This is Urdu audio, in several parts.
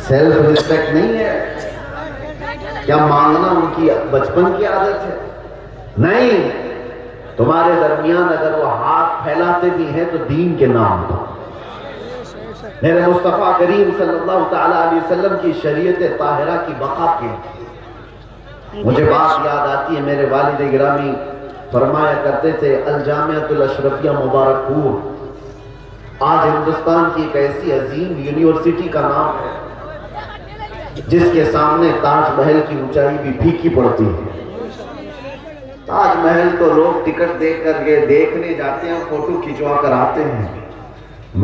سیلف ریسپیکٹ نہیں ہے؟ کیا مانگنا ان کی بچپن کی عادت ہے؟ نہیں، تمہارے درمیان اگر وہ ہاتھ پھیلاتے بھی ہیں تو دین کے نام پر۔ میرے مصطفیٰ کریم صلی اللہ تعالیٰ علیہ وسلم کی شریعت طاہرہ کی بقا کے مجھے بات یاد آتی ہے، میرے والد گرامی فرمایا کرتے تھے الجامعۃ الاشرفیہ مبارک پور آج ہندوستان کی ایک ایسی عظیم یونیورسٹی کا نام ہے جس کے سامنے تاج محل کی اونچائی بھی پھیکی پڑتی ہے۔ تاج محل تو لوگ ٹکٹ دے کر کے دیکھنے جاتے ہیں، فوٹو کھنچوا کر آتے ہیں،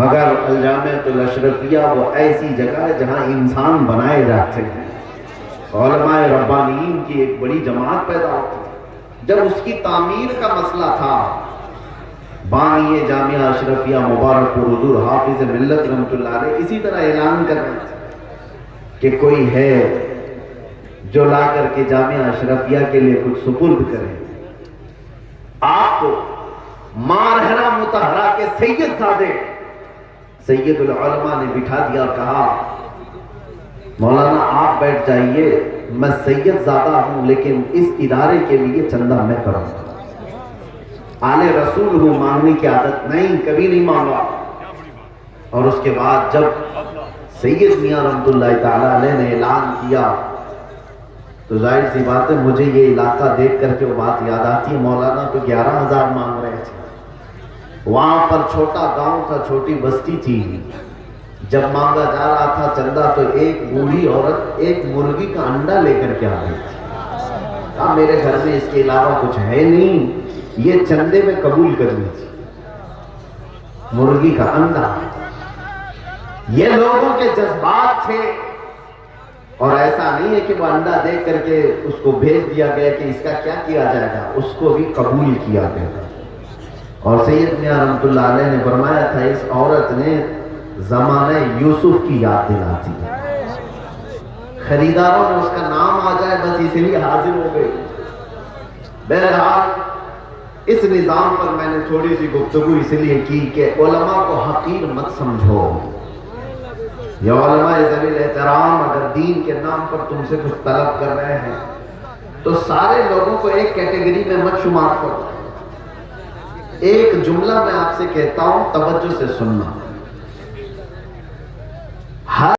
مگر الجامعۃ الاشرفیہ وہ ایسی جگہ ہے جہاں انسان بنائے جاتے ہیں، علماء ربانیین کی ایک بڑی جماعت پیدا ہوتی ہے۔ جب اس کی تعمیر کا مسئلہ تھا، بانی جامعہ اشرفیہ مبارک پور حضور حافظ ملت رحمۃ اللہ علیہ اسی طرح اعلان کر رہے تھے کہ کوئی ہے جو لا کر کے جامعہ اشرفیہ کے لیے کچھ سپرد کرے۔ آپ کو مارہرہ مطہرہ کے سید زادے سید العلماء نے بٹھا دیا اور کہا مولانا آپ بیٹھ جائیے، میں سید زادہ ہوں لیکن اس ادارے کے لیے چندہ میں کروں گا، آل رسول ہوں، مانگنے کی عادت نہیں، کبھی نہیں مانگا۔ اور اس کے بعد جب سید میاں رحمت اللہ تعالیٰ علیہ نے اعلان کیا تو ظاہر سی بات ہے مجھے یہ علاقہ دیکھ کر کے وہ بات یاد آتی ہے، مولانا تو 11,000 مانگ رہے تھے، وہاں پر چھوٹا گاؤں تھا، چھوٹی بستی تھی، جب مانگا جا رہا تھا چندہ تو ایک بوڑھی عورت ایک مرغی کا انڈا لے کر کے آ گئی تھی، کہا میرے گھر میں اس کے علاوہ کچھ ہے نہیں، یہ چندے میں قبول کر لی تھی، مرغی کا انڈا۔ یہ لوگوں کے جذبات تھے، اور ایسا نہیں ہے کہ وہ انڈا دیکھ کر کے اس کو بھیج دیا گیا کہ اس کا کیا کیا جائے گا، اس کو بھی قبول کیا گیا۔ اور سید میاں رحمت اللہ علیہ نے فرمایا تھا اس عورت نے زمانہ یوسف کی یاد دلاتی ہے، خریداروں میں اس کا نام آ جائے بس اس لیے حاضر ہو گئی۔ بہرحال اس نظام پر میں نے تھوڑی سی گفتگو اس لیے کی کہ علماء کو حقیر مت سمجھو، یا علماء ذوی الاحترام اگر دین کے نام پر تم سے کچھ طلب کر رہے ہیں تو سارے لوگوں کو ایک کیٹیگری میں مت شمار کرو۔ ایک جملہ میں آپ سے کہتا ہوں، توجہ سے سننا،